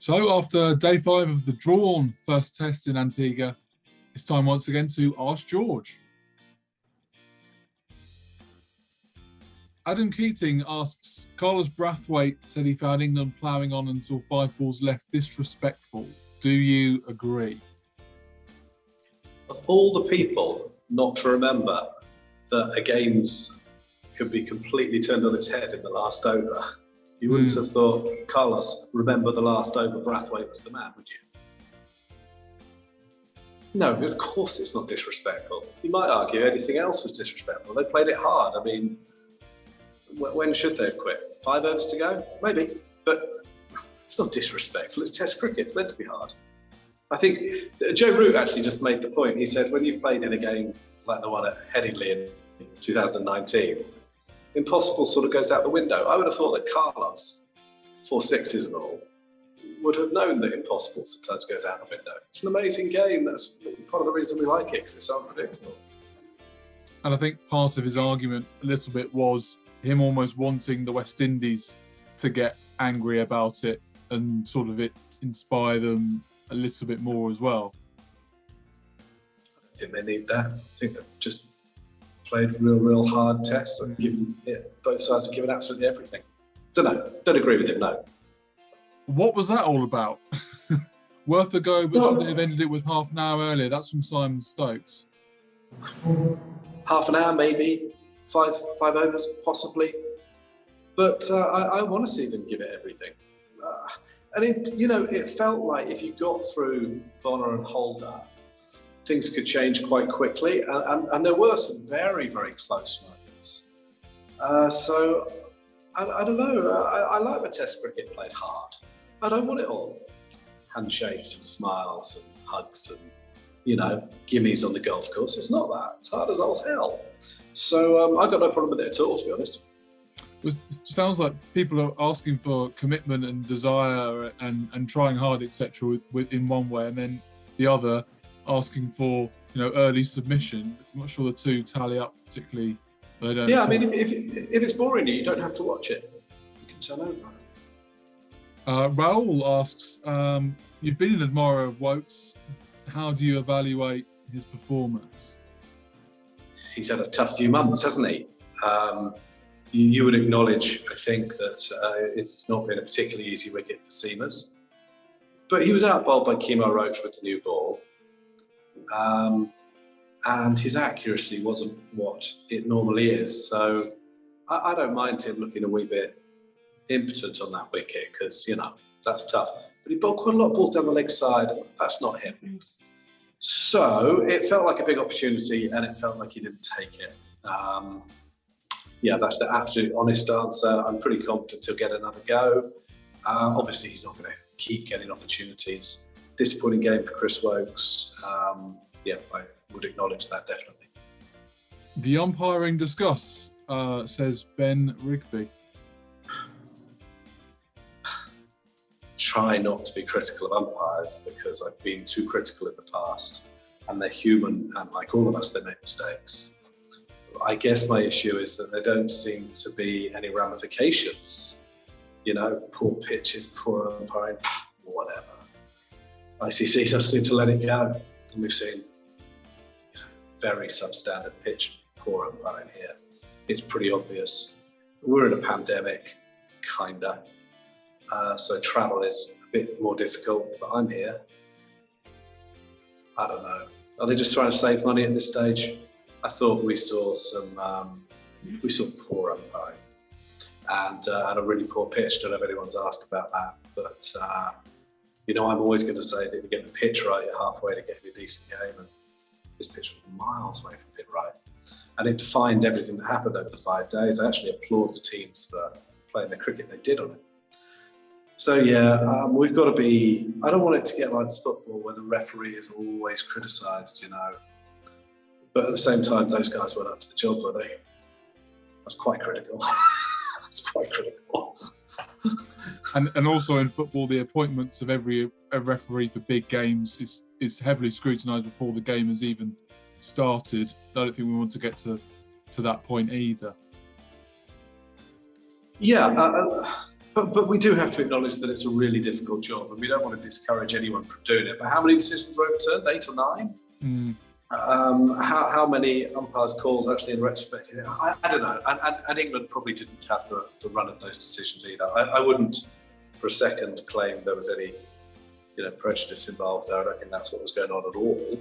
So after day 5 of the drawn first test in Antigua, it's time once again to Ask George. Adam Keating asks, Carlos Brathwaite said he found England ploughing on until 5 balls left disrespectful. Do you agree? Of all the people not to remember that a game's could be completely turned on its head in the last over, you wouldn't have thought, Carlos, remember the last over, Brathwaite was the man, would you? No, of course it's not disrespectful. You might argue anything else was disrespectful. They played it hard. I mean, when should they have quit? 5 overs to go? Maybe, but it's not disrespectful. It's Test cricket. It's meant to be hard. I think Joe Root actually just made the point. He said, when you've played in a game like the one at Headingley in 2019, impossible sort of goes out the window. I would have thought that Carlos, 4 sixes and all, would have known that impossible sometimes goes out the window. It's an amazing game. That's part of the reason we like it, because it's so unpredictable. And I think part of his argument a little bit was him almost wanting the West Indies to get angry about it and sort of it inspire them a little bit more as well. I think they need that. I think they've just played real hard tests and given both sides have given absolutely everything. Don't know. Don't agree with him, no. What was that all about? Worth a go, but should they have ended it with half an hour earlier? That's from Simon Stokes. Half an hour, maybe. 5 overs, possibly. But I want to see them give it everything. And it felt like if you got through Bonner and Holder, things could change quite quickly. And there were some very close moments. So I don't know. I like the Test cricket played hard. I don't want it all. Handshakes and smiles and hugs and, gimmies on the golf course. It's not that. It's hard as all hell. So I've got no problem with it at all, to be honest. It sounds like people are asking for commitment and desire and trying hard, etc. in one way, and then the other asking for early submission. I'm not sure the two tally up particularly. They don't. Yeah, I mean, if it's boring you don't have to watch it. You can turn over. Raoul asks, you've been an admirer of Woakes. How do you evaluate his performance? He's had a tough few months, hasn't he? You would acknowledge, I think, that it's not been a particularly easy wicket for seamers. But he was out-bowled by Kemo Roach with the new ball. And his accuracy wasn't what it normally is. So I don't mind him looking a wee bit impotent on that wicket because, that's tough. But he bowled quite a lot of balls down the leg side. That's not him. So it felt like a big opportunity and it felt like he didn't take it. That's the absolute honest answer. I'm pretty confident he'll get another go. Obviously, he's not going to keep getting opportunities. Disappointing game for Chris Woakes. I would acknowledge that definitely. The umpiring discuss, says Ben Rigby. Try not to be critical of umpires because I've been too critical in the past and they're human and like all of us they make mistakes. I guess my issue is that there don't seem to be any ramifications. Poor pitches, poor umpiring, whatever. ICC just seem to let it go and we've seen very substandard pitch, poor umpiring here. It's pretty obvious. We're in a pandemic, kinda. So travel is a bit more difficult, but I'm here. I don't know. Are they just trying to save money at this stage? I thought we saw poor umpiring and a really poor pitch. Don't know if anyone's asked about that, but I'm always going to say that if you get the pitch right, you're halfway to getting a decent game. And this pitch was miles away from it right, and it defined everything that happened over the 5 days. I actually applaud the teams for playing the cricket they did on it. So we've got to be. I don't want it to get like football where the referee is always criticised, But at the same time, those guys went up to the job, were they? That's quite critical. That's quite critical. And also in football, the appointments of every referee for big games is heavily scrutinised before the game has even started. I don't think we want to get to that point either. Yeah, But we do have to acknowledge that it's a really difficult job, and we don't want to discourage anyone from doing it. But how many decisions were overturned? 8 or 9? How many umpires' calls actually in retrospect? I don't know. And England probably didn't have the run of those decisions either. I wouldn't for a second claim there was any prejudice involved there. I don't think that's what was going on at all.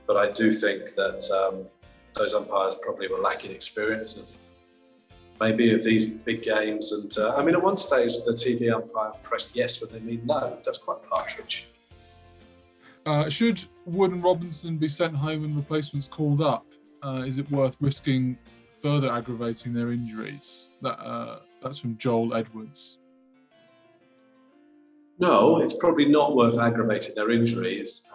But I do think that those umpires probably were lacking experience of these big games. And at one stage the TV umpire pressed yes when they mean no. That's quite partridge. Should Wood and Robinson be sent home and replacements called up? Is it worth risking further aggravating their injuries? That's from Joel Edwards. No, it's probably not worth aggravating their injuries,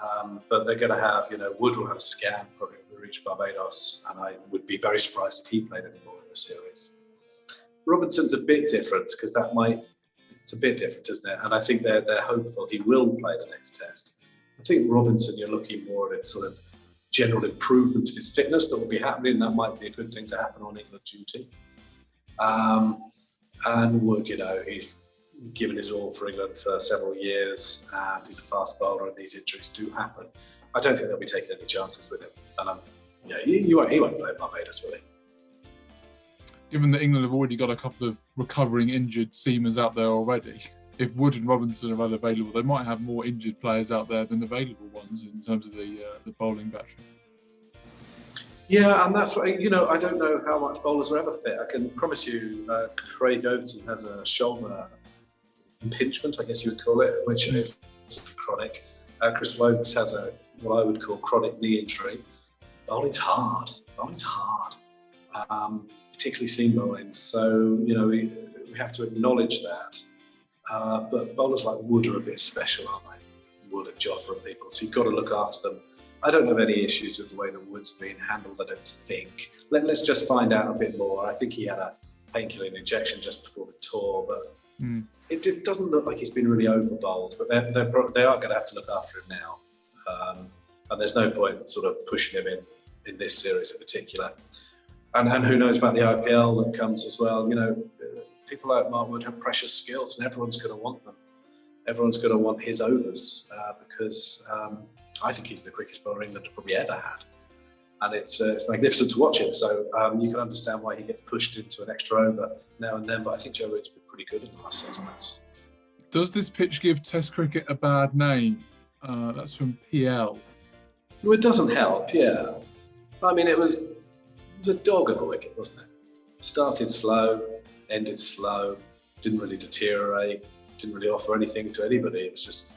but they're going to have, Wood will have a scan probably when we reach Barbados, and I would be very surprised if he played any more in the series. Robinson's a bit different because it's a bit different, isn't it? And I think they're hopeful he will play the next test. I think Robinson, you're looking more at sort of general improvement of his fitness that will be happening. That might be a good thing to happen on England duty. And Wood, he's given his all for England for several years, and he's a fast bowler, and these injuries do happen. I don't think they'll be taking any chances with him. And he won't play at Barbados, will he? Given that England have already got a couple of recovering injured seamers out there already, if Wood and Robinson are unavailable, they might have more injured players out there than available ones in terms of the bowling battery. Yeah, and that's what, I don't know how much bowlers are ever fit. I can promise you Craig Overton has a shoulder impingement, I guess you would call it, which is chronic. Chris Wokes has what I would call chronic knee injury. Bowling's hard. Particularly seam bowling. So, we have to acknowledge that. But bowlers like Wood are a bit special, aren't they? Wood and Jofra and people. So you've got to look after them. I don't have any issues with the way that Wood's been handled, I don't think. Let's just find out a bit more. I think he had a painkiller injection just before the tour, but it doesn't look like he's been really over-bowled. But they are going to have to look after him now. And there's no point sort of pushing him in this series in particular. And who knows about the IPL that comes as well. People like Mark Wood have precious skills, and everyone's going to want them. Everyone's going to want his overs because I think he's the quickest bowler England have probably ever had. And it's magnificent to watch him. So you can understand why he gets pushed into an extra over now and then. But I think Joe Root's been pretty good in the last 6 months. Does this pitch give Test cricket a bad name? That's from PL. Well, it doesn't help, yeah. It was a dog of a wicket, wasn't it? Started slow, ended slow, didn't really deteriorate, didn't really offer anything to anybody. It was just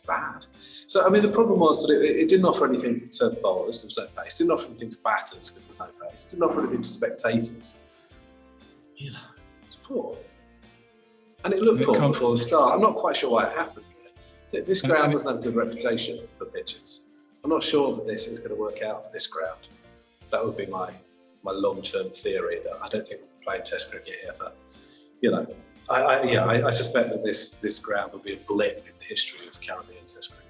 bad. So, the problem was that it didn't offer anything to bowlers, there was no pace. It didn't offer anything to batters because there's no pace. It didn't offer anything to spectators. It's poor. And it looked poor before the start. I'm not quite sure why it happened, really. This ground doesn't have a good reputation for pitches. I'm not sure that this is going to work out for this ground. That would be my long-term theory, that I don't think we'll be playing Test cricket here for, I suspect that this ground will be a blip in the history of Caribbean Test cricket.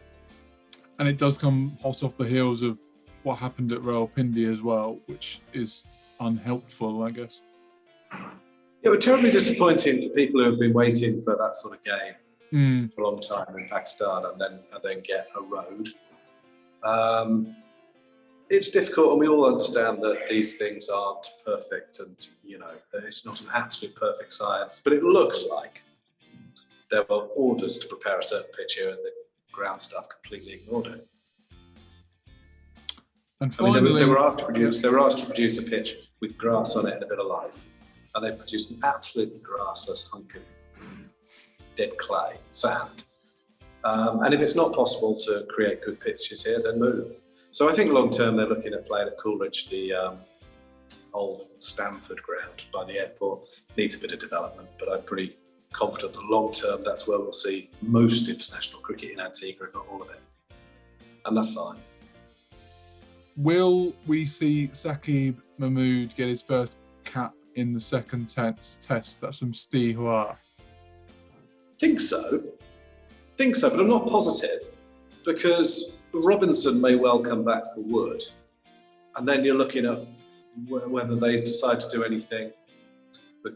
And it does come hot off the heels of what happened at Rawalpindi as well, which is unhelpful, I guess. It was terribly disappointing for people who have been waiting for that sort of game for a long time in Pakistan and then get a road. It's difficult, and we all understand that these things aren't perfect, and it's not an absolute perfect science. But it looks like there were orders to prepare a certain pitch here, and the ground staff completely ignored it. And finally, they were asked to produce a pitch with grass on it and a bit of life, and they produced an absolutely grassless hunk of dead clay, sand. And if it's not possible to create good pitches here, then move. So I think long term they're looking at playing at Coolidge, the old Stamford ground by the airport. Needs a bit of development, but I'm pretty confident that long term that's where we'll see most international cricket in Antigua, if not all of it. And that's fine. Will we see Saqib Mahmood get his first cap in the second test? That's from Steve Hua. Think so, but I'm not positive, because Robinson may well come back for Wood, and then you're looking at whether they decide to do anything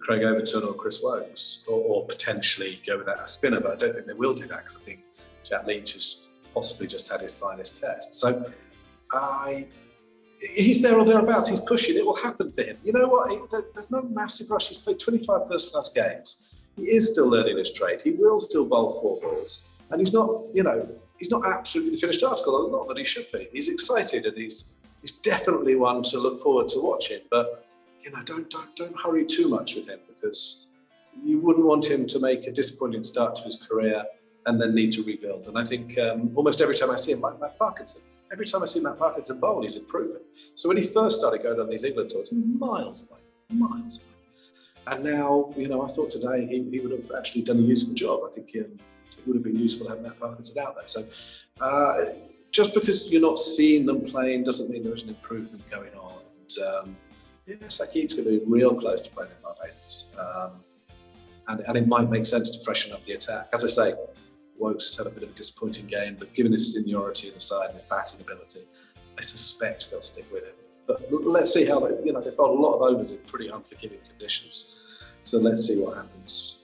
Craig Overton or Chris Wokes, or potentially go without a spinner, but I don't think they will do that because I think Jack Leach has possibly just had his finest test. So he's there or thereabouts, he's pushing, it will happen to him. You know what, there's no massive rush. He's played 25 first-class games. He is still learning his trade. He will still bowl 4 balls. And he's not, he's not absolutely the finished article, not that he should be. He's excited and he's definitely one to look forward to watching. But, don't hurry too much with him, because you wouldn't want him to make a disappointing start to his career and then need to rebuild. And I think almost every time I see him, like Matt Parkinson, bowl, he's improving. So when he first started going on these England tours, he was miles away. And now, I thought today he would have actually done a useful job. I think it would have been useful to have Matt Parkinson out there. So just because you're not seeing them playing doesn't mean there isn't improvement going on. And Saki's going to be real close to playing in Barbados. And it might make sense to freshen up the attack. As I say, Wokes had a bit of a disappointing game, but given his seniority in the side and his batting ability, I suspect they'll stick with him. But let's see how they've got a lot of overs in pretty unforgiving conditions. So let's see what happens.